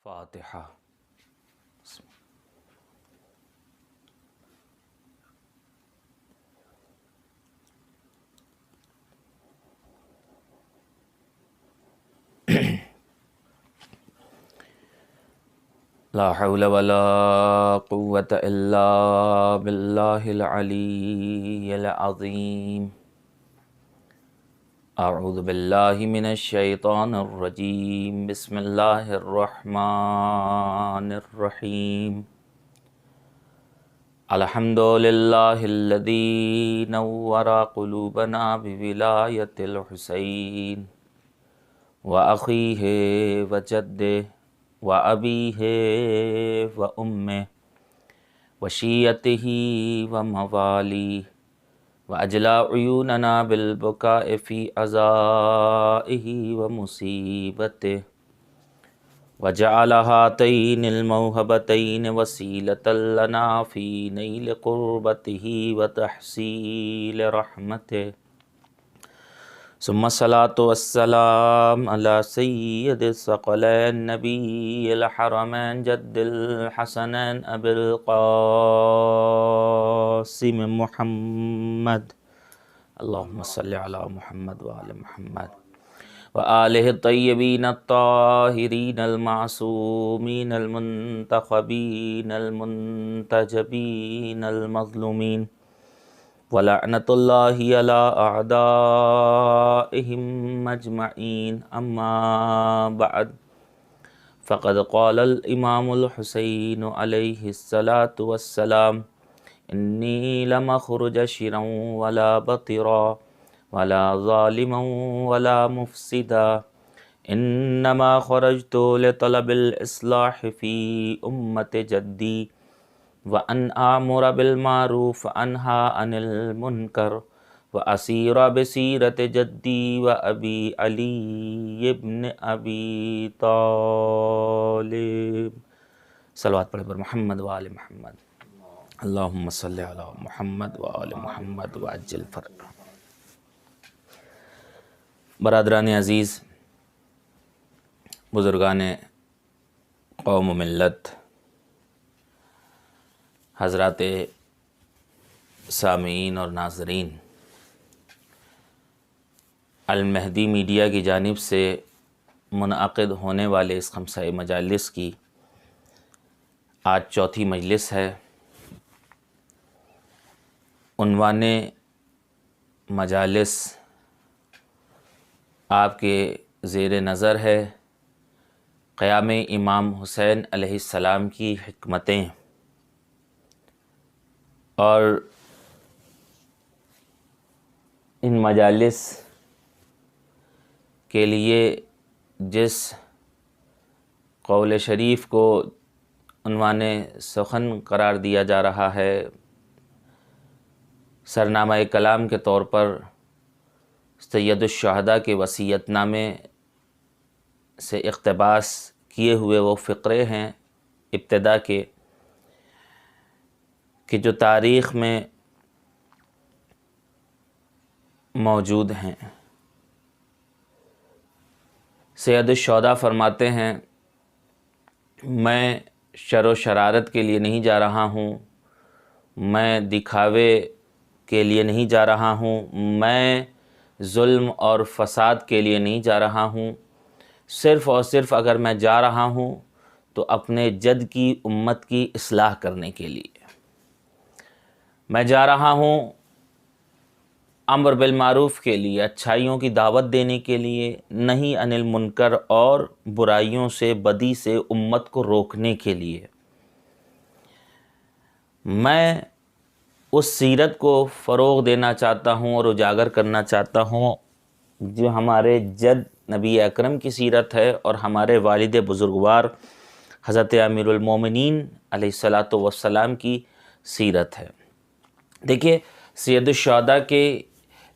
فاتحہ. لا حول ولا قوة الا باللہ العلی العظیم. اعوذ باللہ من الشیطان الرجیم. بسم اللہ الرحمن الرحیم. الحمد للہ الذی نور قلوبنا بولایت الحسین وأخیہ وجدہ وأبیہ وأمہ وشیعتہ وموالیہ وأجلا عیوننا بالبکاء فی عزائہ ومصیبتہ وجعل ہاتین الموہبتین وسیلۃ لنا فی نیل قربتہ وتحصیل رحمتہ. ثم الصلاة والسلام علی سید الثقلین نبی الحرمین جد الحسنین ابی القاسم محمد. اللہم صلی علی محمد وآل محمد وآلہ الطیبین الطاہرین المعصومین المنتخبین المنتجبین المظلومین وَلَعْنَةُ اللَّهِ عَلَىٰ أَعْدَائِهِمْ أَجْمَعِينَ. أَمَّا بَعْدُ فَقَدْ قَالَ الْإِمَامُ الْحُسَيْنُ عَلَيْهِ الصَّلَاةُ وَالسَّلَامُ إِنِّي لَمْ أَخْرُجَ شِرًا وَلَا بَطِرًا وَلَا ظَالِمًا وَلَا مُفْسِدًا إِنَّمَا خَرَجْتُ لِطَلَبِ الْإِصْلَاحِ فِي أُمَّةِ جَدِّي وَأَنْ آمُرَ بِالْمَعْرُوفِ وَأَنْهَى عَنِ الْمُنْكَرِ وَأَسِيرَ بِسِيرَةِ جَدِّي وَأَبِي عَلِيِّ بْنِ أَبِي طالب. صلوات پڑھیں پر محمد وآل محمد. اللہم صلی علی محمد وآل محمد وعجل فرجہ. برادران عزیز، بزرگان قوم و ملت، حضرات سامعین اور ناظرین، المہدی میڈیا کی جانب سے منعقد ہونے والے اس خمسہ مجالس کی آج چوتھی مجلس ہے. عنوان مجالس آپ کے زیر نظر ہے قیام امام حسین علیہ السلام کی حکمتیں. اور ان مجالس کے لیے جس قول شریف کو عنوان سخن قرار دیا جا رہا ہے، سرنامہ کلام کے طور پر سید الشہداء کے وصیت نامے سے اقتباس کیے ہوئے وہ فقرے ہیں ابتدا کے کہ جو تاریخ میں موجود ہیں. سید الشہداء فرماتے ہیں، میں شر و شرارت کے لیے نہیں جا رہا ہوں، میں دکھاوے کے لیے نہیں جا رہا ہوں، میں ظلم اور فساد کے لیے نہیں جا رہا ہوں. صرف اور صرف اگر میں جا رہا ہوں تو اپنے جد کی امت کی اصلاح کرنے کے لیے. میں جا رہا ہوں امر بالمعروف کے لیے، اچھائیوں کی دعوت دینے کے لیے، نہی عن المنکر اور برائیوں سے، بدی سے امت کو روکنے کے لیے. میں اس سیرت کو فروغ دینا چاہتا ہوں اور اجاگر کرنا چاہتا ہوں جو ہمارے جد نبی اکرم کی سیرت ہے اور ہمارے والد بزرگوار حضرت امیر المومنین علیہ الصلاۃ والسلام کی سیرت ہے. دیکھیے، سید الشہداء کے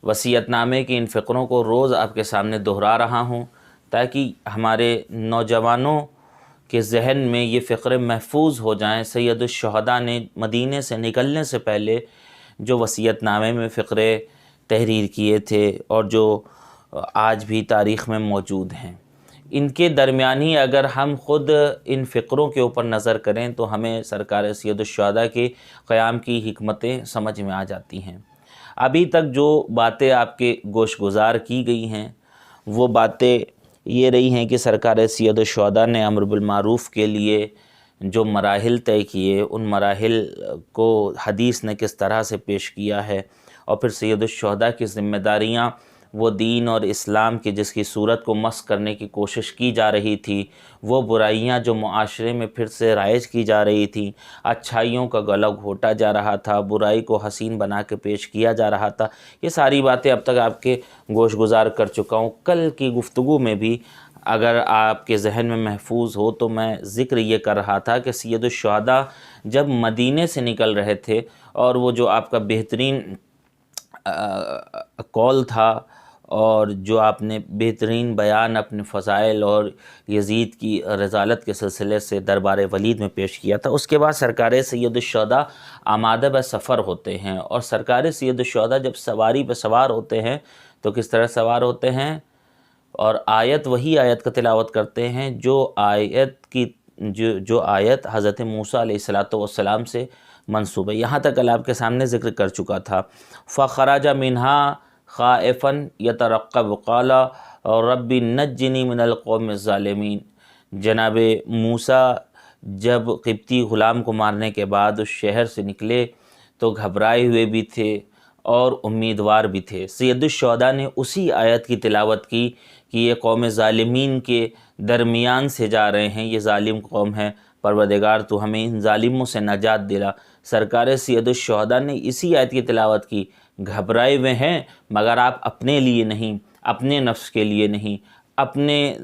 وصیت نامے کے ان فقروں کو روز آپ کے سامنے دہرا رہا ہوں تاکہ ہمارے نوجوانوں کے ذہن میں یہ فقرے محفوظ ہو جائیں. سید الشہداء نے مدینے سے نکلنے سے پہلے جو وصیت نامے میں فقرے تحریر کیے تھے اور جو آج بھی تاریخ میں موجود ہیں، ان کے درمیانی اگر ہم خود ان فقروں کے اوپر نظر کریں تو ہمیں سرکار سید الشہداء کے قیام کی حکمتیں سمجھ میں آ جاتی ہیں۔ ابھی تک جو باتیں آپ کے گوش گزار کی گئی ہیں وہ باتیں یہ رہی ہیں کہ سرکار سید الشہداء نے امر بالمعروف کے لیے جو مراحل طے کیے، ان مراحل کو حدیث نے کس طرح سے پیش کیا ہے، اور پھر سید الشہداء کی ذمہ داریاں وہ دین اور اسلام کی جس کی صورت کو مسخ کرنے کی کوشش کی جا رہی تھی، وہ برائیاں جو معاشرے میں پھر سے رائج کی جا رہی تھیں، اچھائیوں کا گلا گھونٹا جا رہا تھا، برائی کو حسین بنا کے پیش کیا جا رہا تھا، یہ ساری باتیں اب تک آپ کے گوش گزار کر چکا ہوں۔ کل کی گفتگو میں بھی اگر آپ کے ذہن میں محفوظ ہو تو میں ذکر یہ کر رہا تھا کہ سید الشہداء جب مدینے سے نکل رہے تھے، اور وہ جو آپ کا بہترین قول تھا اور جو آپ نے بہترین بیان اپنے فضائل اور یزید کی رضالت کے سلسلے سے دربار ولید میں پیش کیا تھا، اس کے بعد سرکار سید الشہداء آمادہ بہ سفر ہوتے ہیں، اور سرکار سید الشہداء جب سواری پہ سوار ہوتے ہیں تو کس طرح سوار ہوتے ہیں، اور وہی آیت کا تلاوت کرتے ہیں جو آیت حضرت موسیٰ علیہ السلام سے منسوب ہے۔ یہاں تک کل آپ کے سامنے ذکر کر چکا تھا۔ فَخَرَجَ مِنْهَا خَائِفًا يَتَرَقَّبُ قَالَ رَبِّ نَجِّنِي مِنَ الْقَوْمِ الظَّالِمِينَ۔ جناب موسیٰ جب قبطی غلام کو مارنے کے بعد اس شہر سے نکلے تو گھبرائے ہوئے بھی تھے اور امیدوار بھی تھے۔ سید الشہداء نے اسی آیت کی تلاوت کی کہ یہ قوم ظالمین کے درمیان سے جا رہے ہیں، یہ ظالم قوم ہے، پروردگار تو ہمیں ان ظالموں سے نجات دلا۔ سرکار سید الشہداء نے اسی آیت کی تلاوت کی، گھبرائے ہوئے ہیں مگر آپ اپنے لیے نہیں، اپنے نفس کے لیے نہیں، اپنے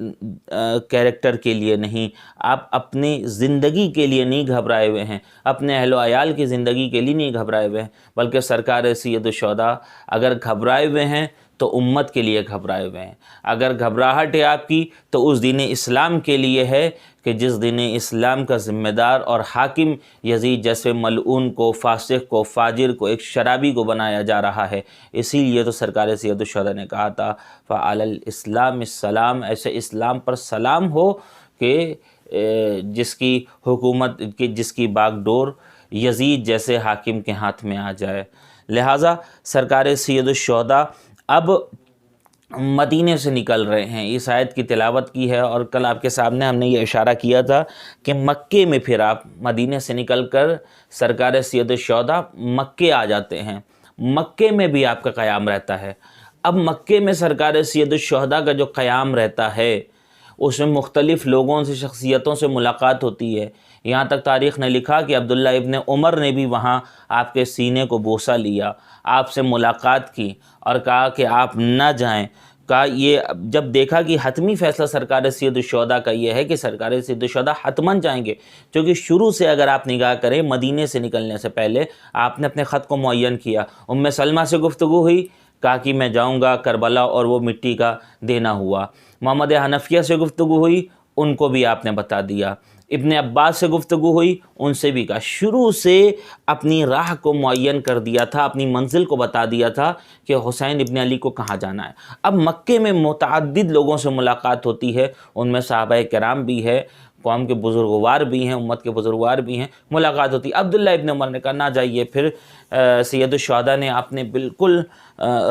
کیریکٹر کے لیے نہیں، آپ اپنی زندگی کے لیے نہیں گھبرائے ہوئے ہیں، اپنے اہل و عیال کی زندگی کے لیے نہیں گھبرائے ہوئے ہیں، بلکہ سرکار سید الشہداء اگر گھبرائے ہوئے ہیں تو امت کے لیے گھبرائے ہوئے ہیں۔ اگر گھبراہٹ ہے آپ کی تو اس دین اسلام کے لیے ہے کہ جس دین اسلام کا ذمہ دار اور حاکم یزید جیسے ملعون کو، فاسق کو، فاجر کو، ایک شرابی کو بنایا جا رہا ہے۔ اسی لیے تو سرکار سید الشہداء نے کہا تھا فَعَلَى الْإِسْلَامِ السَّلَامُ، ایسے اسلام پر سلام ہو کہ جس کی حکومت جس کی باغ ڈور یزید جیسے حاکم کے ہاتھ میں آ جائے۔ لہٰذا سرکار سید الشہداء اب مدینے سے نکل رہے ہیں، اس آیت کی تلاوت کی ہے، اور کل آپ کے سامنے ہم نے یہ اشارہ کیا تھا کہ مکے میں پھر آپ مدینے سے نکل کر سرکار سید الشہداء مکے آ جاتے ہیں، مکے میں بھی آپ کا قیام رہتا ہے۔ اب مکے میں سرکار سید الشہداء کا جو قیام رہتا ہے اس میں مختلف لوگوں سے، شخصیتوں سے ملاقات ہوتی ہے، یہاں تک تاریخ نے لکھا کہ عبداللہ ابن عمر نے بھی وہاں آپ کے سینے کو بوسہ لیا، آپ سے ملاقات کی اور کہا کہ آپ نہ جائیں۔ کہا یہ جب دیکھا کہ حتمی فیصلہ سرکار سید الشہداء کا یہ ہے کہ سرکار سید الشہداء حتماً جائیں گے، کیونکہ شروع سے اگر آپ نگاہ کریں مدینے سے نکلنے سے پہلے آپ نے اپنے خط کو معین کیا۔ ام سلمہ سے گفتگو ہوئی، کہا کہ میں جاؤں گا کربلا، اور وہ مٹی کا دینا ہوا۔ محمد حنفیہ سے گفتگو ہوئی، ان کو بھی آپ نے بتا دیا۔ ابن عباس سے گفتگو ہوئی، ان سے بھی کہا۔ شروع سے اپنی راہ کو معین کر دیا تھا، اپنی منزل کو بتا دیا تھا کہ حسین ابن علی کو کہاں جانا ہے۔ اب مکے میں متعدد لوگوں سے ملاقات ہوتی ہے، ان میں صحابہ کرام بھی ہے، قوم کے بزرگوار بھی ہیں، امت کے بزرگوار بھی ہیں، ملاقات ہوتی ہے۔ عبداللہ ابن عمر نے کہا نہ جائیے، پھر سید الشہداء نے آپ نے بالکل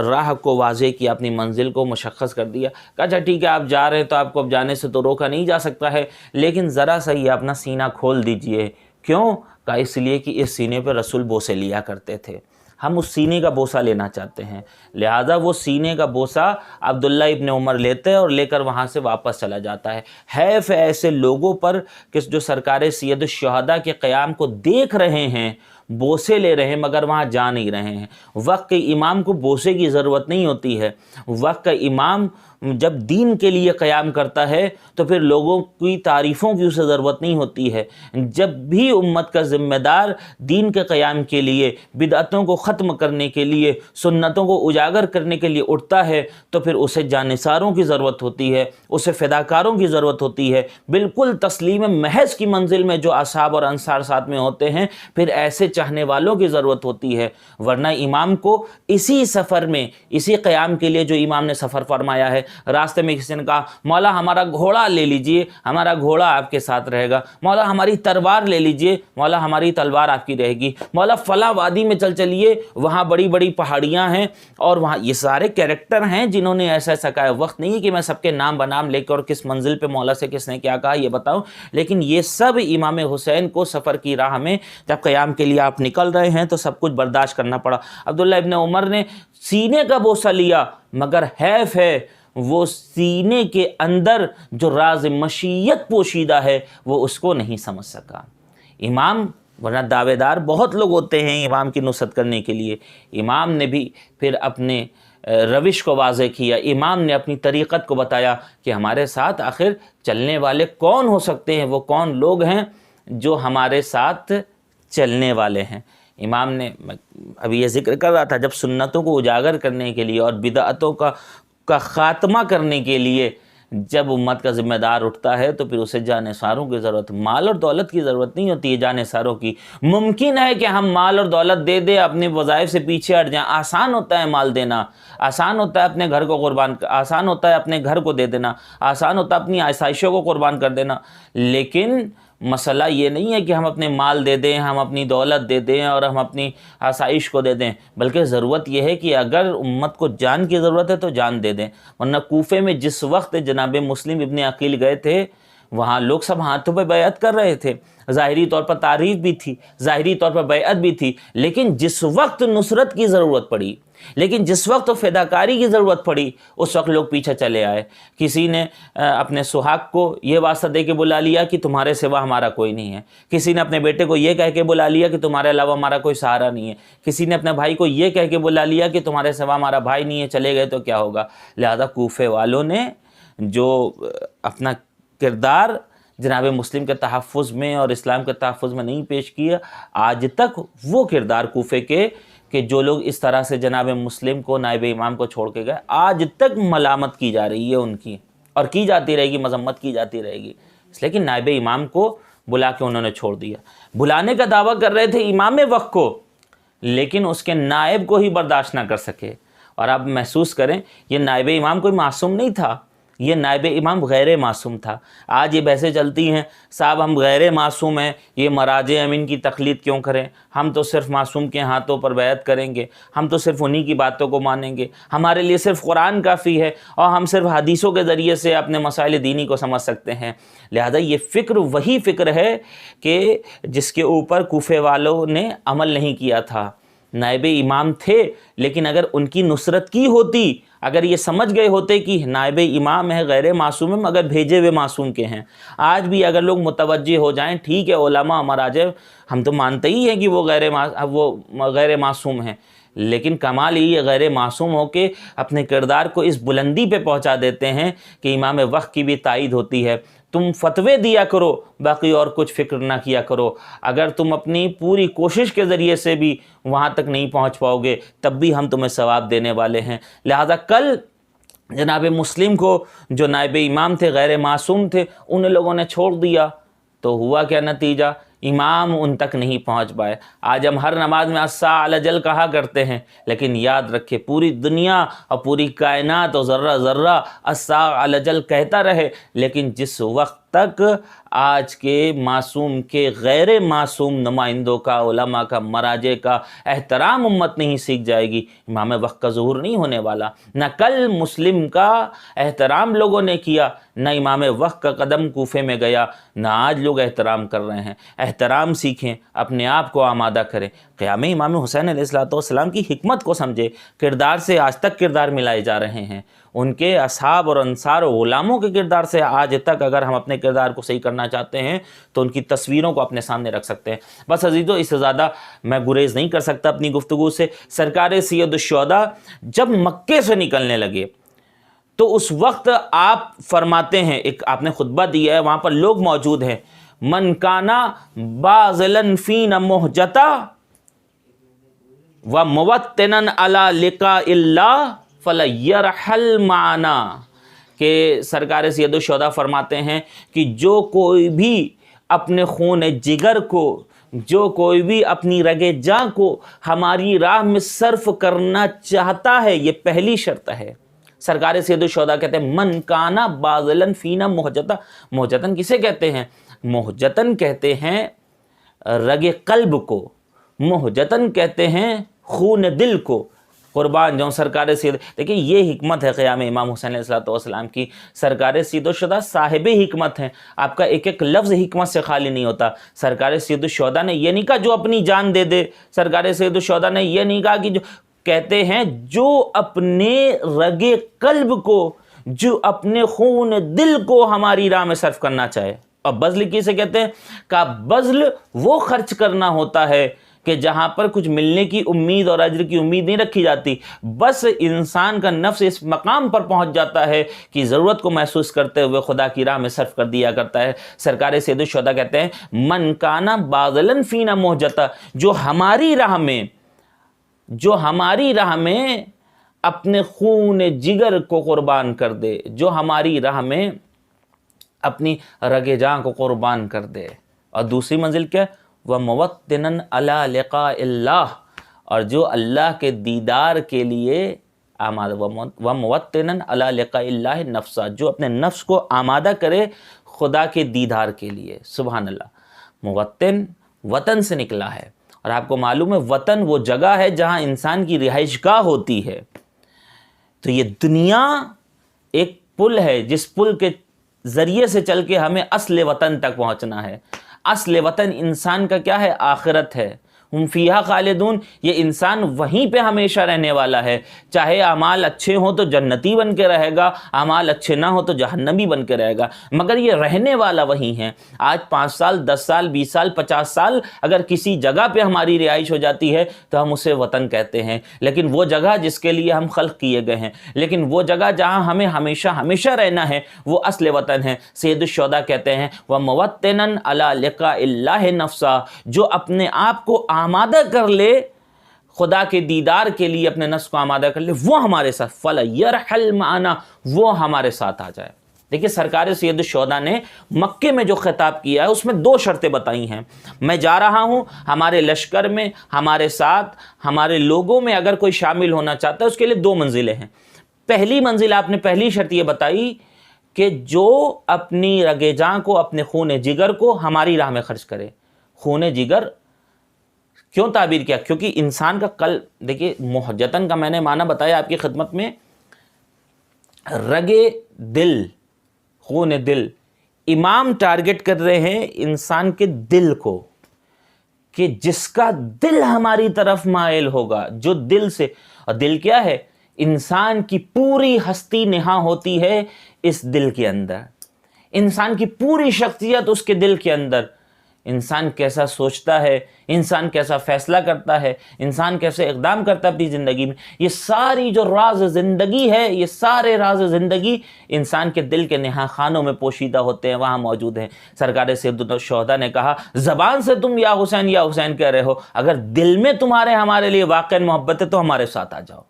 راہ کو واضح کیا، اپنی منزل کو مشخص کر دیا۔ کہا اچھا ٹھیک ہے آپ جا رہے ہیں تو آپ کو اب جانے سے تو روکا نہیں جا سکتا ہے، لیکن ذرا سا یہ اپنا سینہ کھول دیجئے۔ کیوں؟ کہا اس لیے کہ اس سینے پہ رسول بوسے لیا کرتے تھے، ہم اس سینے کا بوسہ لینا چاہتے ہیں۔ لہٰذا وہ سینے کا بوسہ عبداللہ ابن عمر لیتے ہیں اور لے کر وہاں سے واپس چلا جاتا ہے۔ حیف ہے ایسے لوگوں پر کہ جو سرکار سید الشہداء کے قیام کو دیکھ رہے ہیں، بوسے لے رہے ہیں مگر وہاں جا نہیں رہے ہیں۔ وقت کے امام کو بوسے کی ضرورت نہیں ہوتی ہے۔ وقت کا امام جب دین کے لیے قیام کرتا ہے تو پھر لوگوں کی تعریفوں کی اسے ضرورت نہیں ہوتی ہے۔ جب بھی امت کا ذمہ دار دین کے قیام کے لیے، بدعتوں کو ختم کرنے کے لیے، سنتوں کو اجاگر کرنے کے لیے اٹھتا ہے تو پھر اسے جانثاروں کی ضرورت ہوتی ہے، اسے فداکاروں کی ضرورت ہوتی ہے۔ بالکل تسلیم محض کی منزل میں جو اصحاب اور انصار ساتھ میں ہوتے ہیں، پھر ایسے چاہنے والوں کی ضرورت ہوتی ہے، ورنہ امام کو اسی سفر میں، اسی قیام کے لیے جو امام نے سفر فرمایا ہے، راستے میں کسی نے کہا مولا ہمارا گھوڑا لے لیجئے، ہمارا گھوڑا آپ کے ساتھ رہے گا، مولا ہماری تلوار لے لیجئے، مولا ہماری تلوار آپ کی رہے گی، مولا فلاں وادی میں چلیے، وہاں بڑی بڑی پہاڑیاں ہیں اور وہاں یہ سارے کیریکٹر ہیں جنہوں نے ایسا ایسا کہا ہے۔ وقت نہیں ہے کہ میں سب کے نام بنام لے کے اور کس منزل پہ مولا سے کس نے کیا کہا یہ بتاؤں، لیکن یہ سب امام حسین کو سفر کی راہ میں جب قیام کے لیے آپ نکل رہے ہیں تو سب کچھ برداشت کرنا پڑا۔ عبداللہ ابن عمر نے سینے کا بوسہ لیا، مگر حیف ہے وہ سینے کے اندر جو راز مشیت پوشیدہ ہے وہ اس کو نہیں سمجھ سکا۔ امام، ورنہ دعوے دار بہت لوگ ہوتے ہیں امام کی نصرت کرنے کے لیے، امام نے بھی پھر اپنے روش کو واضح کیا، امام نے اپنی طریقت کو بتایا کہ ہمارے ساتھ آخر چلنے والے کون ہو سکتے ہیں، وہ کون لوگ ہیں جو ہمارے ساتھ چلنے والے ہیں۔ امام نے، ابھی یہ ذکر کر رہا تھا، جب سنتوں کو اجاگر کرنے کے لیے اور بدعتوں کا خاتمہ کرنے کے لیے جب امت کا ذمہ دار اٹھتا ہے تو پھر اسے جانثاروں کی ضرورت، مال اور دولت کی ضرورت نہیں ہوتی ہے جانثاروں کی۔ ممکن ہے کہ ہم مال اور دولت دے دیں، اپنے وظائف سے پیچھے ہٹ جائیں، آسان ہوتا ہے مال دینا، آسان ہوتا ہے اپنے گھر کو قربان، آسان ہوتا ہے اپنے گھر کو دے دینا، آسان ہوتا ہے اپنی آسائشوں کو قربان کر دینا، لیکن مسئلہ یہ نہیں ہے کہ ہم اپنے مال دے دیں، ہم اپنی دولت دے دیں اور ہم اپنی آسائش کو دے دیں، بلکہ ضرورت یہ ہے کہ اگر امت کو جان کی ضرورت ہے تو جان دے دیں۔ ورنہ کوفے میں جس وقت جناب مسلم ابن عقیل گئے تھے وہاں لوگ سب ہاتھوں پہ بیعت کر رہے تھے، ظاہری طور پر تعریف بھی تھی، ظاہری طور پر بیعت بھی تھی، لیکن جس وقت نصرت کی ضرورت پڑی، لیکن جس وقت فداکاری کی ضرورت پڑی اس وقت لوگ پیچھے چلے آئے۔ کسی نے اپنے سہاگ کو یہ واسطہ دے کے بلا لیا کہ تمہارے سوا ہمارا کوئی نہیں ہے، کسی نے اپنے بیٹے کو یہ کہہ کے بلا لیا کہ تمہارے علاوہ ہمارا کوئی سہارا نہیں ہے، کسی نے اپنے بھائی کو یہ کہہ کے بلا لیا کہ تمہارے سوا ہمارا بھائی نہیں ہے، چلے گئے تو کیا ہوگا۔ لہذا کوفے والوں نے جو اپنا کردار جناب مسلم کے تحفظ میں اور اسلام کے تحفظ میں نہیں پیش کیا، آج تک وہ کردار کوفے کے کہ جو لوگ اس طرح سے جناب مسلم کو، نائب امام کو چھوڑ کے گئے، آج تک ملامت کی جا رہی ہے ان کی، اور کی جاتی رہے گی، مذمت کی جاتی رہے گی، اس لیے کہ نائب امام کو بلا کے انہوں نے چھوڑ دیا۔ بلانے کا دعویٰ کر رہے تھے امام وقت کو، لیکن اس کے نائب کو ہی برداشت نہ کر سکے۔ اور آپ محسوس کریں یہ نائب امام کوئی معصوم نہیں تھا، یہ نائب امام غیر معصوم تھا۔ آج یہ بحثیں چلتی ہیں صاحب ہم غیر معصوم ہیں، یہ مراجع ہم ان کی تقلید کیوں کریں، ہم تو صرف معصوم کے ہاتھوں پر بیعت کریں گے، ہم تو صرف انہی کی باتوں کو مانیں گے، ہمارے لیے صرف قرآن کافی ہے اور ہم صرف حدیثوں کے ذریعے سے اپنے مسائل دینی کو سمجھ سکتے ہیں۔ لہذا یہ فکر وہی فکر ہے کہ جس کے اوپر کوفے والوں نے عمل نہیں کیا تھا۔ نائب امام تھے، لیکن اگر ان کی نصرت کی ہوتی، اگر یہ سمجھ گئے ہوتے کہ نائب امام ہے غیر معصوم ہے مگر بھیجے ہوئے معصوم کے ہیں، آج بھی اگر لوگ متوجہ ہو جائیں، ٹھیک ہے علماء مراجع ہم تو مانتے ہی ہیں کہ وہ غیر معصوم ہیں، لیکن کمال یہ غیر معصوم ہو کے اپنے کردار کو اس بلندی پہ پہنچا دیتے ہیں کہ امام وقت کی بھی تائید ہوتی ہے۔ تم فتوے دیا کرو، باقی اور کچھ فکر نہ کیا کرو، اگر تم اپنی پوری کوشش کے ذریعے سے بھی وہاں تک نہیں پہنچ پاؤ گے تب بھی ہم تمہیں ثواب دینے والے ہیں۔ لہذا کل جناب مسلم کو جو نائب امام تھے، غیر معصوم تھے، ان لوگوں نے چھوڑ دیا تو ہوا کیا نتیجہ؟ امام ان تک نہیں پہنچ پائے۔ آج ہم ہر نماز میں الساعۃ الجل کہا کرتے ہیں، لیکن یاد رکھے پوری دنیا اور پوری کائنات اور ذرہ ذرہ الساعۃ الجل کہتا رہے، لیکن جس وقت تک آج کے معصوم کے غیر معصوم نمائندوں کا، علماء کا، مراجع کا احترام امت نہیں سیکھ جائے گی، امام وقت کا ظہور نہیں ہونے والا۔ نہ کل مسلم کا احترام لوگوں نے کیا، نہ امام وقت کا قدم کوفے میں گیا، نہ آج لوگ احترام کر رہے ہیں۔ احترام سیکھیں، اپنے آپ کو آمادہ کریں، قیام امام حسین علیہ السلام کی حکمت کو سمجھیں۔ کردار سے آج تک کردار ملائے جا رہے ہیں، ان کے اصحاب اور انصار و غلاموں کے کردار سے آج تک اگر ہم اپنے کردار کو صحیح کرنا چاہتے ہیں تو ان کی تصویروں کو اپنے سامنے رکھ سکتے ہیں۔ بس عزیزو، اس سے زیادہ میں گریز نہیں کر سکتا اپنی گفتگو سے۔ سرکار سید الشہداء جب مکے سے نکلنے لگے تو اس وقت آپ فرماتے ہیں، ایک آپ نے خطبہ دیا ہے، وہاں پر لوگ موجود ہیں، من کانا باذلاً فینا مہجتا و موطنا علی لقاء اللہ فلیرحل معنا، کہ سرکار سید الشہداء فرماتے ہیں کہ جو کوئی بھی اپنے خون جگر کو جو کوئی بھی اپنی رگ جاں کو ہماری راہ میں صرف کرنا چاہتا ہے، یہ پہلی شرط ہے۔ سرکار سید الشہداء کہتے ہیں من کانا باذلن فینا مہجتا، مہجتن کسے کہتے ہیں؟ مہجتن کہتے ہیں رگ قلب کو، مہجتن کہتے ہیں خون دل کو، قربان جاؤں سرکار سید۔ دیکھیں یہ حکمت ہے قیام امام حسین علیہ السلام کی۔ سرکار سید الشہداء صاحب حکمت ہیں، آپ کا ایک ایک لفظ حکمت سے خالی نہیں ہوتا۔ سرکار سید الشہداء نے یہ نہیں کہا جو اپنی جان دے دے، سرکار سید الشہداء نے یہ نہیں کہا کہ جو، کہتے ہیں جو اپنے رگ قلب کو، جو اپنے خون دل کو ہماری راہ میں صرف کرنا چاہے۔ اور بذل کسے کہتے ہیں؟ کہ بذل وہ خرچ کرنا ہوتا ہے کہ جہاں پر کچھ ملنے کی امید اور اجر کی امید نہیں رکھی جاتی، بس انسان کا نفس اس مقام پر پہنچ جاتا ہے کہ ضرورت کو محسوس کرتے ہوئے خدا کی راہ میں صرف کر دیا کرتا ہے۔ سرکار سید الشہداء کہتے ہیں من کانا باذلن فینا مہجتا، جو ہماری راہ میں اپنے خون جگر کو قربان کر دے، جو ہماری راہ میں اپنی رگ جاں کو قربان کر دے۔ اور دوسری منزل کیا ہے؟ وَمُوَطِّنًا عَلَىٰ لِقَاءِ اللَّهِ، اور جو اللہ کے دیدار کے لیے آمادہ، وَمُوَطِّنًا عَلَىٰ لِقَاءِ اللَّهِ نَفْسًا، جو اپنے نفس کو آمادہ کرے خدا کے دیدار کے لیے۔ سبحان اللہ، موطن وطن سے نکلا ہے، اور آپ کو معلوم ہے وطن وہ جگہ ہے جہاں انسان کی رہائش گاہ ہوتی ہے۔ تو یہ دنیا ایک پل ہے جس پل کے ذریعے سے چل کے ہمیں اصل وطن تک پہنچنا ہے۔ اصل وطن انسان کا کیا ہے؟ آخرت ہے۔ ہم فیہا خالدون، یہ انسان وہیں پہ ہمیشہ رہنے والا ہے، چاہے اعمال اچھے ہوں تو جنتی بن کے رہے گا، اعمال اچھے نہ ہوں تو جہنمی بن کے رہے گا، مگر یہ رہنے والا وہیں ہے۔ آج 5 سال 10 سال 20 سال 50 سال اگر کسی جگہ پہ ہماری رہائش ہو جاتی ہے تو ہم اسے وطن کہتے ہیں، لیکن وہ جگہ جس کے لیے ہم خلق کیے گئے ہیں، لیکن وہ جگہ جہاں ہمیں ہمیشہ ہمیشہ رہنا ہے وہ اصل وطن ہے۔ سید الشہداء کہتے ہیں وَمُوَطِّنًا عَلَىٰ لِقَاءِ اللَّهِ نَفْسًا، جو اپنے آپ کو آمادہ کر لے خدا کے دیدار کے لیے، اپنے نفس کو آمادہ کر لے، وہ ہمارے ساتھ فَلَيَرْحَلْ مَعَنَا، وہ ہمارے ساتھ آ جائے۔ دیکھیں سرکار سید الشہداء نے مکے میں جو خطاب کیا ہے اس میں 2 شرطیں بتائی ہیں۔ میں جا رہا ہوں، ہمارے لشکر میں، ہمارے ساتھ، ہمارے لوگوں میں اگر کوئی شامل ہونا چاہتا ہے اس کے لیے 2 منزلیں ہیں۔ پہلی منزل آپ نے پہلی شرط یہ بتائی کہ جو اپنی رگ جاں کو، اپنے خون جگر کو ہماری راہ میں خرچ کرے۔ خون جگر کیوں تعبیر کیا؟ کیونکہ انسان کا قلب، دیکھیے مہجتن کا میں نے معنی بتایا آپ کی خدمت میں، رگ دل، خون دل۔ امام ٹارگٹ کر رہے ہیں انسان کے دل کو، کہ جس کا دل ہماری طرف مائل ہوگا، جو دل سے، اور دل کیا ہے؟ انسان کی پوری ہستی نہاں ہوتی ہے اس دل کے اندر، انسان کی پوری شخصیت اس کے دل کے اندر۔ انسان کیسا سوچتا ہے، انسان کیسا فیصلہ کرتا ہے، انسان کیسے اقدام کرتا ہے اپنی زندگی میں، یہ ساری جو راز زندگی ہے، یہ سارے راز زندگی انسان کے دل کے نہاں خانوں میں پوشیدہ ہوتے ہیں، وہاں موجود ہیں۔ سرکار سید الشہداء نے کہا زبان سے تم یا حسین کہہ رہے ہو، اگر دل میں تمہارے ہمارے لیے واقعا محبت ہے تو ہمارے ساتھ آ جاؤ۔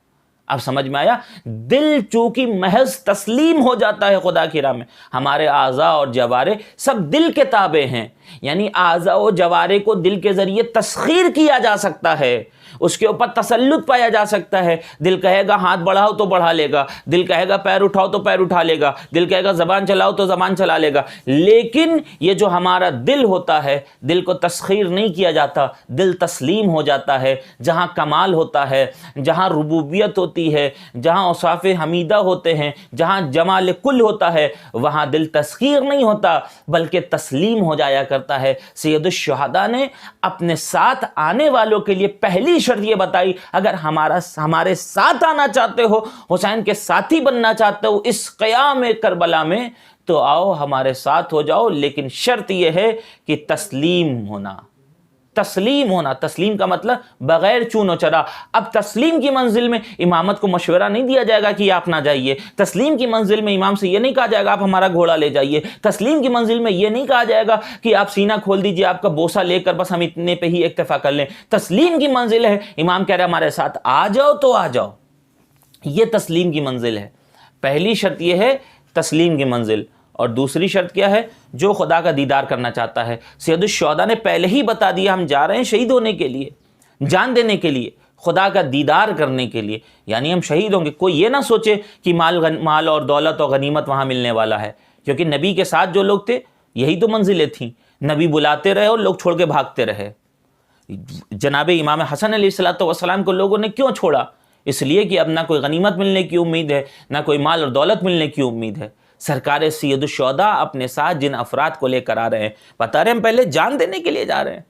اب سمجھ میں آیا؟ دل چونکہ محض تسلیم ہو جاتا ہے خدا کی راہ میں، ہمارے اعضاء اور جوارے سب دل کے تابع ہیں، یعنی اعضاء و جوارے کو دل کے ذریعے تسخیر کیا جا سکتا ہے، اس کے اوپر تسلط پایا جا سکتا ہے۔ دل کہے گا ہاتھ بڑھاؤ تو بڑھا لے گا، دل کہے گا پیر اٹھاؤ تو پیر اٹھا لے گا، دل کہے گا زبان چلاؤ تو زبان چلا لے گا، لیکن یہ جو ہمارا دل ہوتا ہے، دل کو تسخیر نہیں کیا جاتا، دل تسلیم ہو جاتا ہے۔ جہاں کمال ہوتا ہے، جہاں ربوبیت ہوتی ہے، جہاں اوصاف حمیدہ ہوتے ہیں، جہاں جمال کل ہوتا ہے، وہاں دل تسخیر نہیں ہوتا بلکہ تسلیم ہو جایا کرتا ہے۔ سید الشہداء نے اپنے ساتھ آنے والوں کے لیے پہلی شرط یہ بتائی، اگر ہمارے ساتھ آنا چاہتے ہو، حسین کے ساتھی بننا چاہتے ہو اس قیام کربلا میں، تو آؤ ہمارے ساتھ ہو جاؤ، لیکن شرط یہ ہے کہ تسلیم ہونا۔ تسلیم ہونا، تسلیم کا مطلب بغیر چون و چرا۔ اب تسلیم کی منزل میں امامت کو مشورہ نہیں دیا جائے گا کہ آپ نہ جائیے، تسلیم کی منزل میں امام سے یہ نہیں کہا جائے گا آپ ہمارا گھوڑا لے جائیے، تسلیم کی منزل میں یہ نہیں کہا جائے گا کہ آپ سینہ کھول دیجئے، آپ کا بوسہ لے کر بس ہم اتنے پہ ہی اکتفا کر لیں۔ تسلیم کی منزل ہے امام کہہ رہا ہے ہمارے ساتھ آ جاؤ تو آ جاؤ، یہ تسلیم کی منزل ہے۔ پہلی شرط یہ ہے تسلیم کی منزل۔ اور دوسری شرط کیا ہے؟ جو خدا کا دیدار کرنا چاہتا ہے۔ سید الشہداء نے پہلے ہی بتا دیا ہم جا رہے ہیں شہید ہونے کے لیے، جان دینے کے لیے، خدا کا دیدار کرنے کے لیے، یعنی ہم شہید ہوں گے۔ کوئی یہ نہ سوچے کہ مال اور دولت اور غنیمت وہاں ملنے والا ہے، کیونکہ نبی کے ساتھ جو لوگ تھے یہی تو منزلیں تھیں، نبی بلاتے رہے اور لوگ چھوڑ کے بھاگتے رہے۔ جناب امام حسن علیہ السلام کو لوگوں نے کیوں چھوڑا؟ اس لیے کہ اب نہ کوئی غنیمت ملنے کی امید ہے، نہ کوئی مال اور دولت ملنے کی امید ہے۔ سرکار سید الشہداء اپنے ساتھ جن افراد کو لے کر آ رہے ہیں، بتا رہے ہیں ہم پہلے جان دینے کے لیے جا رہے ہیں،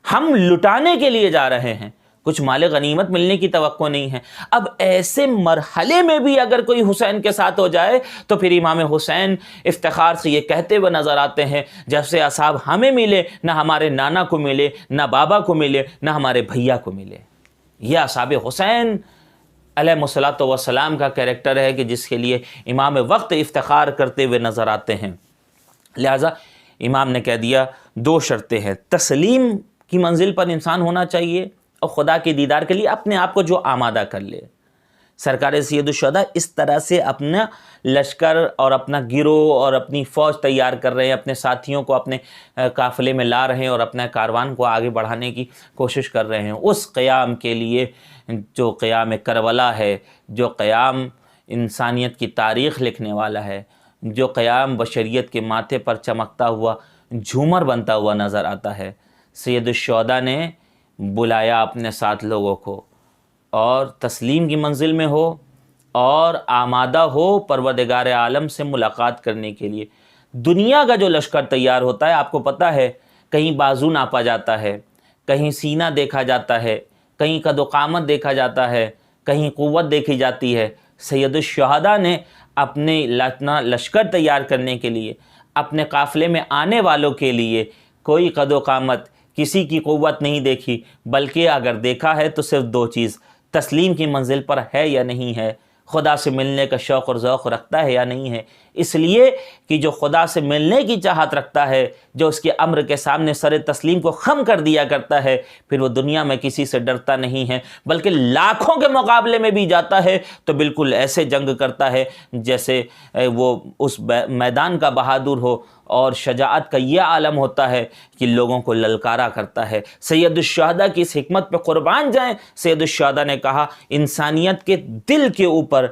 ہم لٹانے کے لیے جا رہے ہیں، کچھ مال غنیمت ملنے کی توقع نہیں ہے۔ اب ایسے مرحلے میں بھی اگر کوئی حسین کے ساتھ ہو جائے تو پھر امام حسین افتخار سے یہ کہتے ہوئے نظر آتے ہیں، جب سے اصحاب ہمیں ملے نہ ہمارے نانا کو ملے، نہ بابا کو ملے، نہ ہمارے بھیا کو ملے۔ یہ اصحاب حسین علیہ الصلوۃ والسلام کا کریکٹر ہے کہ جس کے لیے امام وقت افتخار کرتے ہوئے نظر آتے ہیں۔ لہٰذا امام نے کہہ دیا دو شرطیں ہیں، تسلیم کی منزل پر انسان ہونا چاہیے اور خدا کے دیدار کے لیے اپنے آپ کو جو آمادہ کر لے۔ سرکار سید الشہداء اس طرح سے اپنا لشکر اور اپنا گروہ اور اپنی فوج تیار کر رہے ہیں، اپنے ساتھیوں کو اپنے قافلے میں لا رہے ہیں اور اپنے کاروان کو آگے بڑھانے کی کوشش کر رہے ہیں، اس قیام کے لیے جو قیام کربلا ہے، جو قیام انسانیت کی تاریخ لکھنے والا ہے، جو قیام بشریت کے ماتھے پر چمکتا ہوا جھومر بنتا ہوا نظر آتا ہے۔ سید الشہداء نے بلایا اپنے ساتھ لوگوں کو، اور تسلیم کی منزل میں ہو اور آمادہ ہو پروردگار عالم سے ملاقات کرنے کے لیے۔ دنیا کا جو لشکر تیار ہوتا ہے، آپ کو پتہ ہے، کہیں بازو ناپا جاتا ہے، کہیں سینہ دیکھا جاتا ہے، کہیں قد و قامت دیکھا جاتا ہے، کہیں قوت دیکھی جاتی ہے۔ سید الشہداء نے اپنے لشکر تیار کرنے کے لیے، اپنے قافلے میں آنے والوں کے لیے کوئی قد و قامت، کسی کی قوت نہیں دیکھی، بلکہ اگر دیکھا ہے تو صرف دو چیز، تسلیم کی منزل پر ہے یا نہیں ہے، خدا سے ملنے کا شوق اور ذوق رکھتا ہے یا نہیں ہے۔ اس لیے کہ جو خدا سے ملنے کی چاہت رکھتا ہے، جو اس کے امر کے سامنے سر تسلیم کو خم کر دیا کرتا ہے، پھر وہ دنیا میں کسی سے ڈرتا نہیں ہے، بلکہ لاکھوں کے مقابلے میں بھی جاتا ہے تو بالکل ایسے جنگ کرتا ہے جیسے وہ اس میدان کا بہادر ہو، اور شجاعت کا یہ عالم ہوتا ہے کہ لوگوں کو للکارا کرتا ہے۔ سید الشہداء کی اس حکمت پہ قربان جائیں۔ سید الشہداء نے کہا، انسانیت کے دل کے اوپر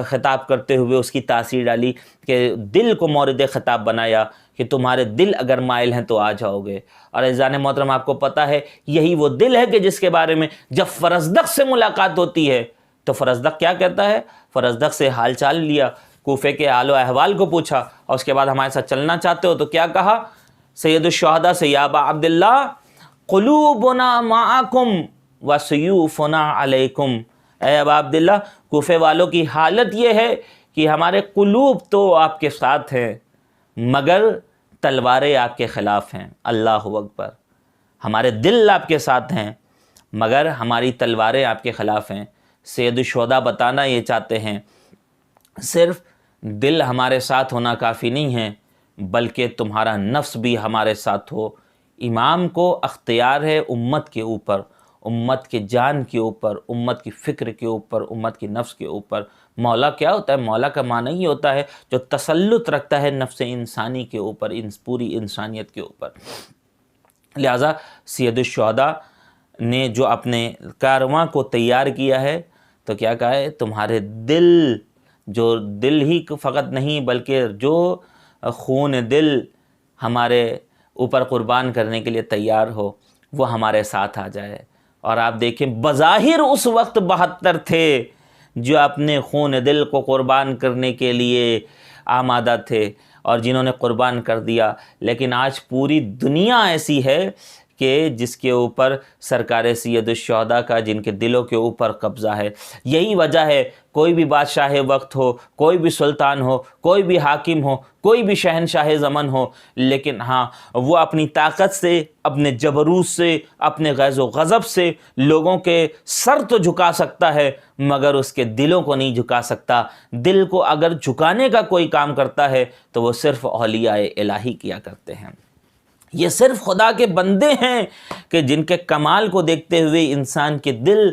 خطاب کرتے ہوئے اس کی تاثیر ڈالی کہ دل کو مورد خطاب بنایا کہ تمہارے دل اگر مائل ہیں تو آ جاؤ گے۔ اور عزیزان محترم، آپ کو پتہ ہے یہی وہ دل ہے کہ جس کے بارے میں جب فرزدق سے ملاقات ہوتی ہے تو فرزدق کیا کہتا ہے؟ فرزدق سے حال چال لیا، کوفے کے حال و احوال کو پوچھا، اور اس کے بعد ہمارے ساتھ چلنا چاہتے ہو تو کیا کہا سید الشہداء سے؟ یا ابا عبداللہ قلوبنا معکم وسیوفنا علیکم، اے ابا عبداللہ کوفے والوں کی حالت یہ ہے کہ ہمارے قلوب تو آپ کے ساتھ ہیں مگر تلواریں آپ کے خلاف ہیں۔ اللہ اکبر، ہمارے دل آپ کے ساتھ ہیں مگر ہماری تلواریں آپ کے خلاف ہیں۔ سید الشہداء بتانا یہ چاہتے ہیں صرف دل ہمارے ساتھ ہونا کافی نہیں ہے، بلکہ تمہارا نفس بھی ہمارے ساتھ ہو۔ امام کو اختیار ہے امت کے اوپر، امت کے جان کے اوپر، امت کی فکر کے اوپر، امت کی نفس کے اوپر۔ مولا کیا ہوتا ہے؟ مولا کا معنی یہ ہوتا ہے جو تسلط رکھتا ہے نفس انسانی کے اوپر، پوری انسانیت کے اوپر۔ لہٰذا سید الشہداء نے جو اپنے کارواں کو تیار کیا ہے تو کیا کہا ہے؟ تمہارے دل، جو دل ہی فقط نہیں بلکہ جو خون دل ہمارے اوپر قربان کرنے کے لیے تیار ہو، وہ ہمارے ساتھ آ جائے۔ اور آپ دیکھیں بظاہر اس وقت 72 تھے جو اپنے خون دل کو قربان کرنے کے لیے آمادہ تھے اور جنہوں نے قربان کر دیا، لیکن آج پوری دنیا ایسی ہے کہ جس کے اوپر سرکار سید الشہداء کا، جن کے دلوں کے اوپر قبضہ ہے۔ یہی وجہ ہے کوئی بھی بادشاہ وقت ہو، کوئی بھی سلطان ہو، کوئی بھی حاکم ہو، کوئی بھی شہنشاہ زمن ہو، لیکن ہاں وہ اپنی طاقت سے، اپنے جبروت سے، اپنے غیظ و غضب سے لوگوں کے سر تو جھکا سکتا ہے مگر اس کے دلوں کو نہیں جھکا سکتا۔ دل کو اگر جھکانے کا کوئی کام کرتا ہے تو وہ صرف اولیاء الہی کیا کرتے ہیں۔ یہ صرف خدا کے بندے ہیں کہ جن کے کمال کو دیکھتے ہوئے انسان کے دل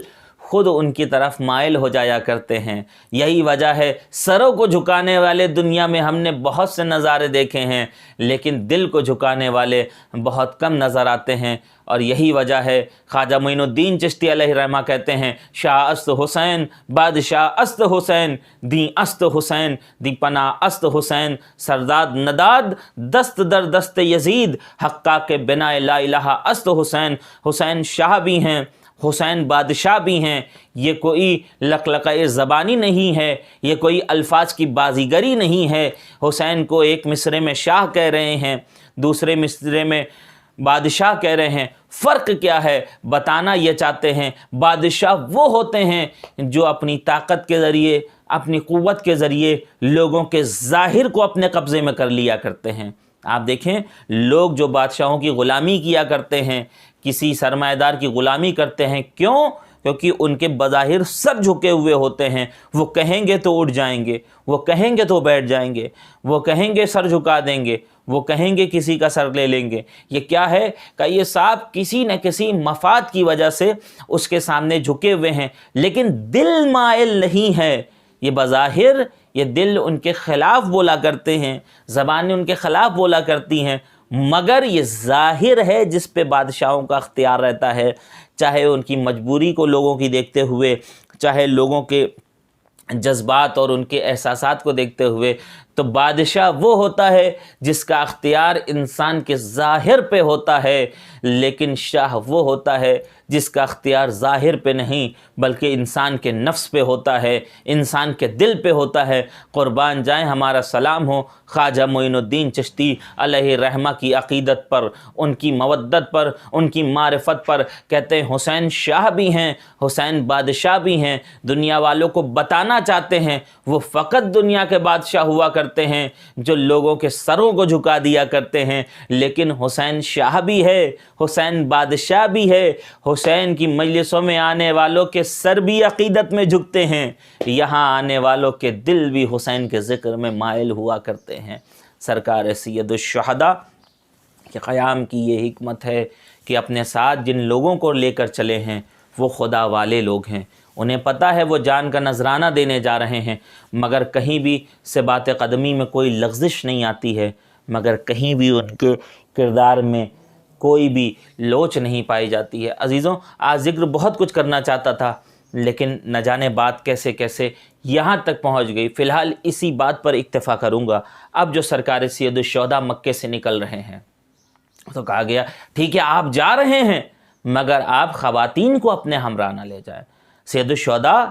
خود ان کی طرف مائل ہو جایا کرتے ہیں۔ یہی وجہ ہے سروں کو جھکانے والے دنیا میں ہم نے بہت سے نظارے دیکھے ہیں، لیکن دل کو جھکانے والے بہت کم نظر آتے ہیں۔ اور یہی وجہ ہے خواجہ معین الدین چشتی علیہ رحمہ کہتے ہیں شاہ است حسین بادشاہ است حسین دیں است حسین دی پناہ است حسین سرداد نداد دست در دست یزید حقا کے بنا لا الہ است حسین۔ حسین شاہ بھی ہیں، حسین بادشاہ بھی ہیں، یہ کوئی لقلقہ زبانی نہیں ہے، یہ کوئی الفاظ کی بازیگری نہیں ہے۔ حسین کو ایک مصرے میں شاہ کہہ رہے ہیں، دوسرے مصرے میں بادشاہ کہہ رہے ہیں۔ فرق کیا ہے؟ بتانا یہ چاہتے ہیں بادشاہ وہ ہوتے ہیں جو اپنی طاقت کے ذریعے، اپنی قوت کے ذریعے لوگوں کے ظاہر کو اپنے قبضے میں کر لیا کرتے ہیں۔ آپ دیکھیں لوگ جو بادشاہوں کی غلامی کیا کرتے ہیں، کسی سرمایہ دار کی غلامی کرتے ہیں، کیوں؟ کیونکہ ان کے بظاہر سر جھکے ہوئے ہوتے ہیں، وہ کہیں گے تو اٹھ جائیں گے، وہ کہیں گے تو بیٹھ جائیں گے، وہ کہیں گے سر جھکا دیں گے، وہ کہیں گے کسی کا سر لے لیں گے۔ یہ کیا ہے کہ یہ صاحب کسی نہ کسی مفاد کی وجہ سے اس کے سامنے جھکے ہوئے ہیں، لیکن دل مائل نہیں ہے۔ یہ بظاہر یہ دل ان کے خلاف بولا کرتے ہیں، زبانیں ان کے خلاف بولا کرتی ہیں، مگر یہ ظاہر ہے جس پہ بادشاہوں کا اختیار رہتا ہے، چاہے ان کی مجبوری کو لوگوں کی دیکھتے ہوئے، چاہے لوگوں کے جذبات اور ان کے احساسات کو دیکھتے ہوئے، تو بادشاہ وہ ہوتا ہے جس کا اختیار انسان کے ظاہر پہ ہوتا ہے، لیکن شاہ وہ ہوتا ہے جس کا اختیار ظاہر پہ نہیں بلکہ انسان کے نفس پہ ہوتا ہے، انسان کے دل پہ ہوتا ہے۔ قربان جائیں ہمارا سلام ہو خواجہ معین الدین چشتی علیہ رحمہ کی عقیدت پر، ان کی مودت پر، ان کی معرفت پر۔ کہتے ہیں حسین شاہ بھی ہیں، حسین بادشاہ بھی ہیں۔ دنیا والوں کو بتانا چاہتے ہیں وہ فقط دنیا کے بادشاہ ہوا کرتے ہیں جو لوگوں کے سروں کو جھکا دیا کرتے ہیں، لیکن حسین شاہ بھی ہے، حسین بادشاہ بھی ہے۔ حسین کی مجلسوں میں آنے والوں کے سر بھی عقیدت میں جھکتے ہیں، یہاں آنے والوں کے دل بھی حسین کے ذکر میں مائل ہوا کرتے ہیں۔ سرکار سید الشہداء کے قیام کی یہ حکمت ہے کہ اپنے ساتھ جن لوگوں کو لے کر چلے ہیں وہ خدا والے لوگ ہیں، انہیں پتہ ہے وہ جان کا نذرانہ دینے جا رہے ہیں، مگر کہیں بھی سے بات قدمی میں کوئی لغزش نہیں آتی ہے، مگر کہیں بھی ان کے کردار میں کوئی بھی لوچ نہیں پائی جاتی ہے۔ عزیزوں آج ذکر بہت کچھ کرنا چاہتا تھا، لیکن نہ جانے بات کیسے کیسے یہاں تک پہنچ گئی۔ فی الحال اسی بات پر اکتفا کروں گا۔ اب جو سرکار سید الشہداء مکے سے نکل رہے ہیں تو کہا گیا ٹھیک ہے آپ جا رہے ہیں مگر آپ خواتین کو اپنے ہمراہ نہ لے جائیں۔ سید الشہداء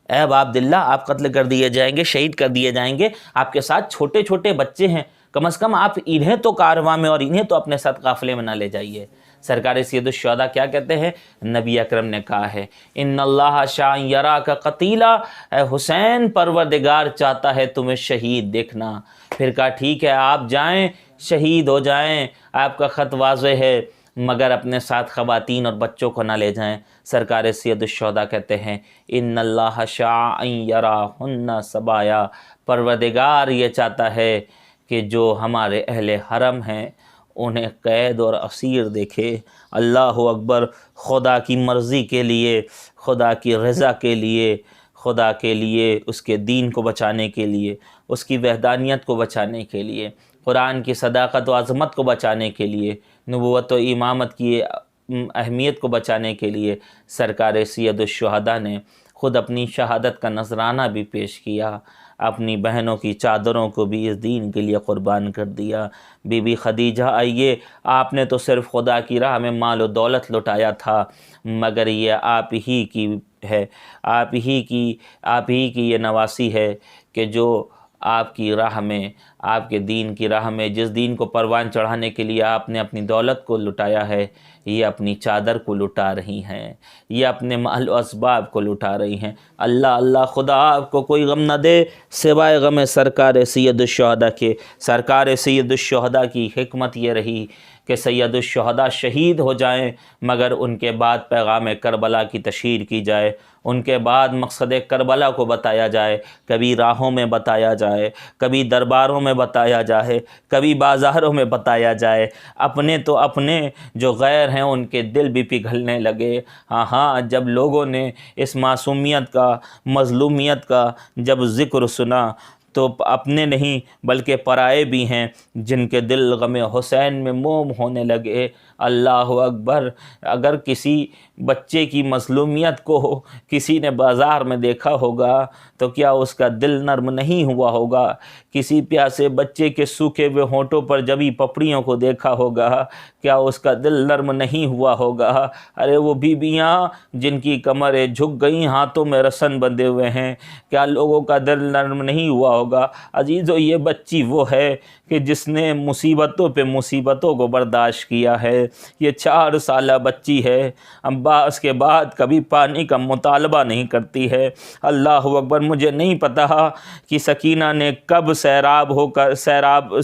اے ابا عبداللہ آپ قتل کر دیے جائیں گے، شہید کر دیے جائیں گے، آپ کے ساتھ چھوٹے چھوٹے بچے ہیں، کم از کم آپ انہیں تو کارواں میں اور انہیں تو اپنے ساتھ قافلے میں نہ لے جائیے۔ سرکار سید الشہداء کیا کہتے ہیں؟ نبی اکرم نے کہا ہے ان اللہ شاء یراک قتیلا، اے حسین پروردگار چاہتا ہے تمہیں شہید دیکھنا۔ پھر کہا ٹھیک ہے آپ جائیں شہید ہو جائیں، آپ کا خط واضح ہے، مگر اپنے ساتھ خواتین اور بچوں کو نہ لے جائیں۔ سرکار سید الشہداء کہتے ہیں ان اللہ شاء ان یراہن سبایا، پروردگار یہ چاہتا ہے کہ جو ہمارے اہل حرم ہیں انہیں قید اور اسیر دیکھے۔ اللہ اکبر! خدا کی مرضی کے لیے، خدا کی رضا کے لیے، خدا کے لیے، اس کے دین کو بچانے کے لیے، اس کی وحدانیت کو بچانے کے لیے، قرآن کی صداقت و عظمت کو بچانے کے لیے، نبوت و امامت کی اہمیت کو بچانے کے لیے سرکار سید الشہداء نے خود اپنی شہادت کا نذرانہ بھی پیش کیا، اپنی بہنوں کی چادروں کو بھی اس دین کے لیے قربان کر دیا۔ بی بی خدیجہ آئیے، آپ نے تو صرف خدا کی راہ میں مال و دولت لٹایا تھا، مگر یہ آپ ہی کی ہے، آپ ہی کی یہ نواسی ہے کہ جو آپ کی راہ میں، آپ کے دین کی راہ میں، جس دین کو پروان چڑھانے کے لیے آپ نے اپنی دولت کو لٹایا ہے، یہ اپنی چادر کو لٹا رہی ہیں، یہ اپنے مال و اسباب کو لٹا رہی ہیں۔ اللہ اللہ خدا آپ کو کوئی غم نہ دے سوائے غم سرکار سید الشہداء کے۔ سرکار سید الشہداء کی حکمت یہ رہی کہ سید الشہداء شہید ہو جائیں، مگر ان کے بعد پیغام کربلا کی تشہیر کی جائے، ان کے بعد مقصد کربلا کو بتایا جائے، کبھی راہوں میں بتایا جائے، کبھی درباروں میں بتایا جائے، کبھی بازاروں میں بتایا جائے، اپنے تو اپنے جو غیر ہیں ان کے دل بھی پگھلنے لگے۔ ہاں جب لوگوں نے اس معصومیت کا، مظلومیت کا جب ذکر سنا تو اپنے نہیں بلکہ پرائے بھی ہیں جن کے دل غم حسین میں موم ہونے لگے۔ اللہ اکبر! اگر کسی بچے کی مظلومیت کو کسی نے بازار میں دیکھا ہوگا تو کیا اس کا دل نرم نہیں ہوا ہوگا؟ کسی پیاسے بچے کے سوکھے ہوئے ہونٹوں پر جبی پپڑیوں کو دیکھا ہوگا، کیا اس کا دل نرم نہیں ہوا ہوگا؟ ارے وہ بیویاں جن کی کمریں جھک گئیں، ہاتھوں میں رسن بندھے ہوئے ہیں، کیا لوگوں کا دل نرم نہیں ہوا ہوگا؟ عزیزو، یہ بچی وہ ہے کہ جس نے مصیبتوں پہ مصیبتوں کو برداشت کیا ہے۔ یہ 4 سالہ بچی ہے، عباس کے بعد کبھی پانی کا مطالبہ نہیں کرتی ہے۔ اللہ اکبر! مجھے نہیں پتا کہ سکینہ نے کب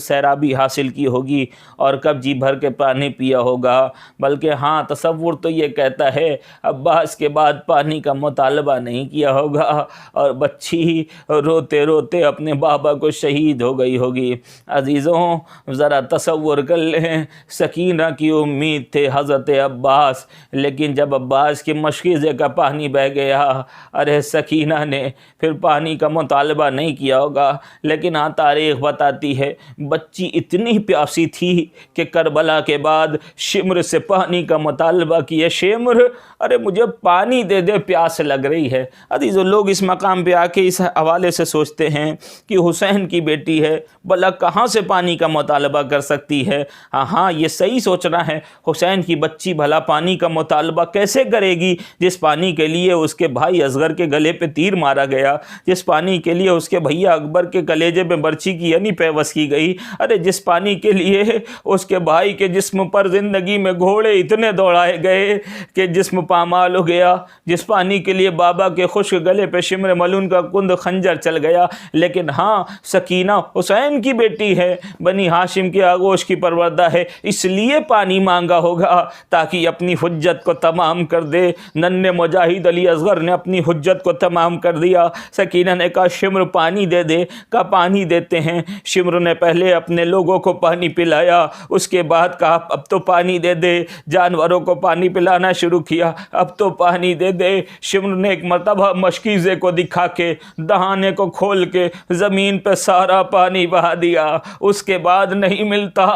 سیرابی حاصل کی ہوگی اور کب جی بھر کے پانی پیا ہوگا، بلکہ ہاں تصور تو یہ کہتا ہے عباس کے بعد پانی کا مطالبہ نہیں کیا ہوگا، اور بچی روتے روتے اپنے بابا کو شہید ہو گئی ہوگی۔ عزیزوں، ذرا تصور کر لیں، سکینہ کی امید تھے حضرت عباس، لیکن جب عباس کی مشکیزے کا پانی بہہ گیا، ارے سکینہ نے پھر پانی کا مطالبہ نہیں کیا ہوگا۔ لیکن ہاں تاریخ بتاتی ہے بچی اتنی پیاسی تھی کہ کربلا کے بعد شمر سے پانی کا مطالبہ کیا۔ شمر، ارے مجھے پانی دے دے، پیاس لگ رہی ہے۔ عزیزو، لوگ اس مقام پہ آ کے اس حوالے سے سوچتے ہیں کہ حسین کی بیٹی ہے، بھلا کہاں سے پانی کا مطالبہ کر سکتی ہے؟ ہاں یہ صحیح سوچنا ہے، حسین کی بچی بھلا پانی کا مطالبہ کیسے کرے گی جس پانی کے لیے اس کے بھائی اصغر کے گلے پہ تیر مارا گیا، جس پانی کے لیے اس کے بھیا اکبر کے کلیجے پہ برچی کی یعنی پیوست کی گئی، ارے جس پانی کے لیے اس کے بھائی کے جسم پر زندگی میں گھوڑے اتنے دوڑائے گئے کہ جسم پامال ہو گیا، جس پانی کے لیے بابا کے خشک گلے پہ شمر ملون کا کند خنجر چل گیا۔ لیکن ہاں سکینہ حسین کی بیٹی ہے، بنی ہاشم کے آغوش کی پروردہ ہے، اس لیے پانی مانگا ہوگا تاکہ اپنی حجت کو تمام کر دے۔ ننھے مجاہد علی اصغر نے اپنی حجت کو تمام کر دیا۔ سکینہ نے کہا شمر پانی دے دے، کہا پانی دیتے ہیں۔ شمر نے پہلے اپنے لوگوں کو پانی پلایا، اس کے بعد کہا اب تو پانی دے دے، جانوروں کو پانی پلانا شروع کیا، اب تو پانی دے دے۔ شمر نے ایک مرتبہ مشکیزے کو دکھا کے، دہانے کو کھول کے زمین پہ سارا پانی بہا دیا۔ اس کے بعد نہیں ملتا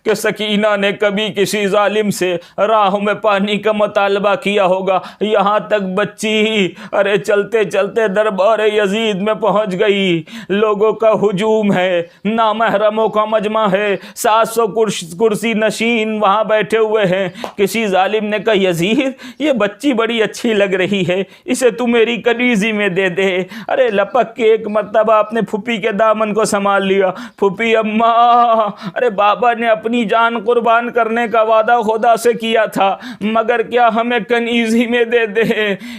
کہ سکینہ نے کبھی کسی ظالم سے راہوں میں پانی کا مطالبہ کیا ہوگا، یہاں تک بچی ارے چلتے چلتے دربار یزید میں پہنچ گئی۔ لوگوں کا ہجوم ہے، نامحرموں کا مجمع ہے، 700 کرسی نشین وہاں بیٹھے ہوئے ہیں۔ کسی ظالم نے کہا یزید یہ بچی بڑی اچھی لگ رہی ہے، اسے تو میری کنیزی میں دے دے۔ ارے لپک کے ایک مرتبہ اپنے پھوپھی کے دامن کو سنبھال لیا۔ پھوپھی اماں، ارے بابا نے اپنی جان قربان کرنے کا وعدہ خدا سے کیا تھا، مگر کیا ہمیں کنیزی میں دے دے۔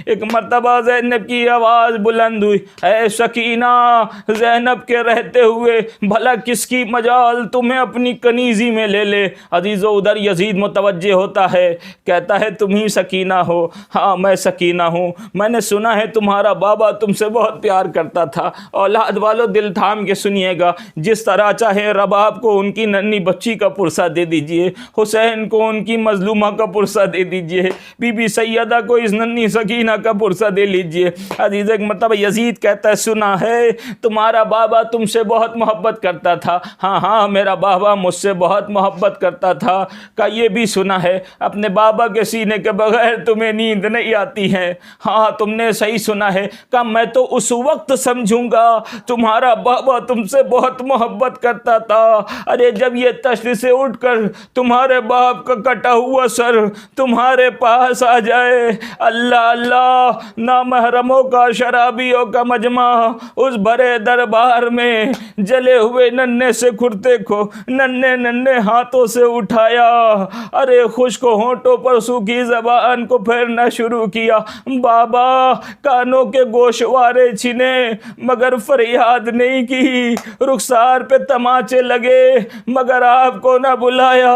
ایک مرتبہ زینب کی آواز بلند ہوئی، اے سکینہ، زینب کے رہتے ہوئے بھلا کس کی مجال تمہیں اپنی کنیزی میں لے لے۔ عزیزو، ادھر یزید متوجہ ہوتا ہے، کہتا ہے تم ہی سکینہ ہو؟ ہاں میں سکینہ ہوں، میں نے سنا ہے تمہارا بابا تم سے بہت پیار کرتا تھا۔ اولاد والو دل تھام کے سنیے گا، جس طرح چاہے رباب کو ان کی ننھی بچی کا پرسہ دے دیجئے، حسین کو ان کی مظلومہ کا پرسہ دے دیجئے، بی بی سیدہ کو اس ننھی سکینہ کا پرسہ دے لیجئے۔ عزیز ایک مرتبہ یزید کہتا ہے سنا ہے تمہارا بابا تم سے بہت محبت کرتا تھا۔ ہاں ہاں میرا بابا مجھ سے بہت محبت کرتا تھا۔ کہ یہ بھی سنا ہے اپنے بابا کے سینے کے بغیر تمہیں نیند نہیں آتی ہے۔ ہاں تم نے صحیح سنا ہے۔ کہ میں تو اس وقت سمجھوں گا تمہارا بابا تم سے بہت محبت کرتا تھا ارے جب یہ تشت سے اٹھ کر تمہارے باپ کا کٹا ہوا سر تمہارے پاس آ جائے۔ اللہ اللہ، نامحرموں کا، شرابیوں کا مجمع اس بڑے دربار میں جلے ہوئے ننھے سے کرتے کو ننھے ننھے ہاتھوں سے اٹھایا، ارے خشک ہونٹوں پر سوکھی زبان کو پھیرنا شروع کیا۔ بابا کانوں کے گوشوارے چھنے مگر فریاد نہیں کی، رخسار پہ تماچا تماچے لگے مگر آپ کو نہ بلایا،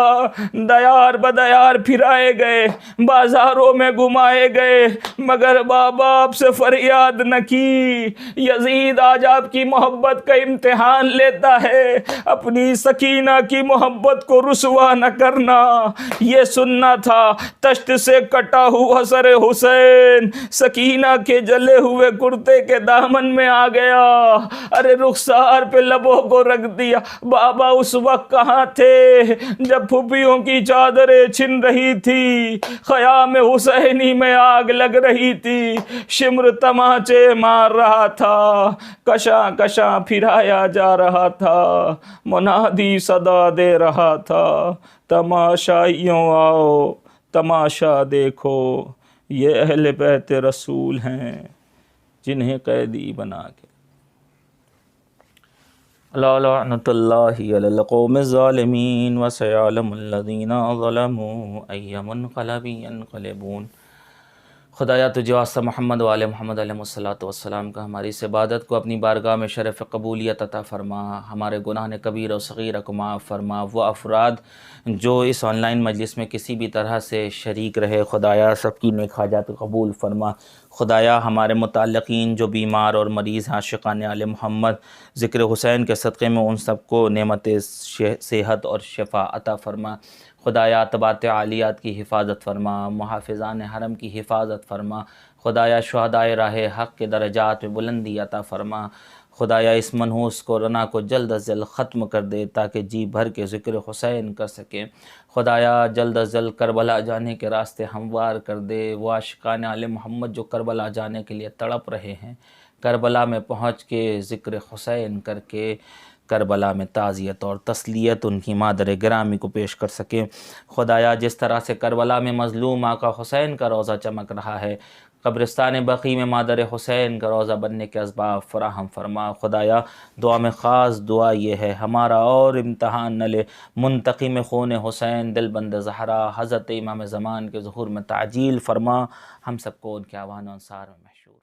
دیار بدیار پھرائے گئے، بازاروں میں گھمائے گئے مگر بابا آپ سے فریاد نہ کی۔ یزید آج آپ کی محبت کا امتحان لیتا ہے، اپنی سکینہ کی محبت کو رسوا نہ کرنا۔ یہ سننا تھا تشت سے کٹا ہوا سر حسین سکینہ کے جلے ہوئے کرتے کے دامن میں آ گیا، ارے رخسار پہ لبوں کو رکھ دیا۔ بابا اس وقت کہاں تھے جب پھوپھیوں کی چادریں چھن رہی تھی، خیام حسینی میں آگ لگ رہی تھی، شمر تماچے مار رہا تھا، کشاں کشاں پھرایا جا رہا تھا، منادی صدا دے رہا تھا، تماشائیوں آؤ تماشا دیکھو، یہ اہل بیت رسول ہیں جنہیں قیدی بنا کے۔ لعنت اللہ علی القوم الظالمین وسیعلم الذین ظلموا ای منقلب ینقلبون۔ خدایا تجھے واسطہ محمد و آل محمد علیہ السلام کا ہماری اس عبادت کو اپنی بارگاہ میں شرف قبولیت عطا فرما، ہمارے گناہ کبیر و صغیرہ کو معاف فرما۔ وہ افراد جو اس آن لائن مجلس میں کسی بھی طرح سے شریک رہے خدایا سب کی نیک حاجات قبول فرما۔ خدایا ہمارے متعلقین جو بیمار اور مریض عاشقان آل محمد ذکر حسین کے صدقے میں ان سب کو نعمت صحت اور شفا عطا فرما۔ خدایا اتباعت عالیات کی حفاظت فرما، محافظان حرم کی حفاظت فرما۔ خدایا شہدائے راہ حق کے درجات میں بلندی عطا فرما۔ خدایا اس منحوس کورونا کو جلد از جلد ختم کر دے تاکہ جی بھر کے ذکر حسین کر سکیں۔ خدایا جلد از جلد کربلا جانے کے راستے ہموار کر دے۔ وہ عاشقان آل محمد جو کربلا جانے کے لیے تڑپ رہے ہیں، کربلا میں پہنچ کے ذکر حسین کر کے کربلا میں تعزیت اور تسلیت ان کی مادر گرامی کو پیش کر سکیں۔ خدایا جس طرح سے کربلا میں مظلوم آقا حسین کا روضہ چمک رہا ہے، قبرستان بقیع میں مادر حسین کا روضہ بننے کے اسباب فراہم فرما۔ خدایا دعا میں خاص دعا یہ ہے ہمارا اور امتحان نہ لے، منتقم خون حسین دل بند زہرا حضرت امام زمان کے ظہور میں تعجیل فرما، ہم سب کو ان کے اعوان و انصار میں محشور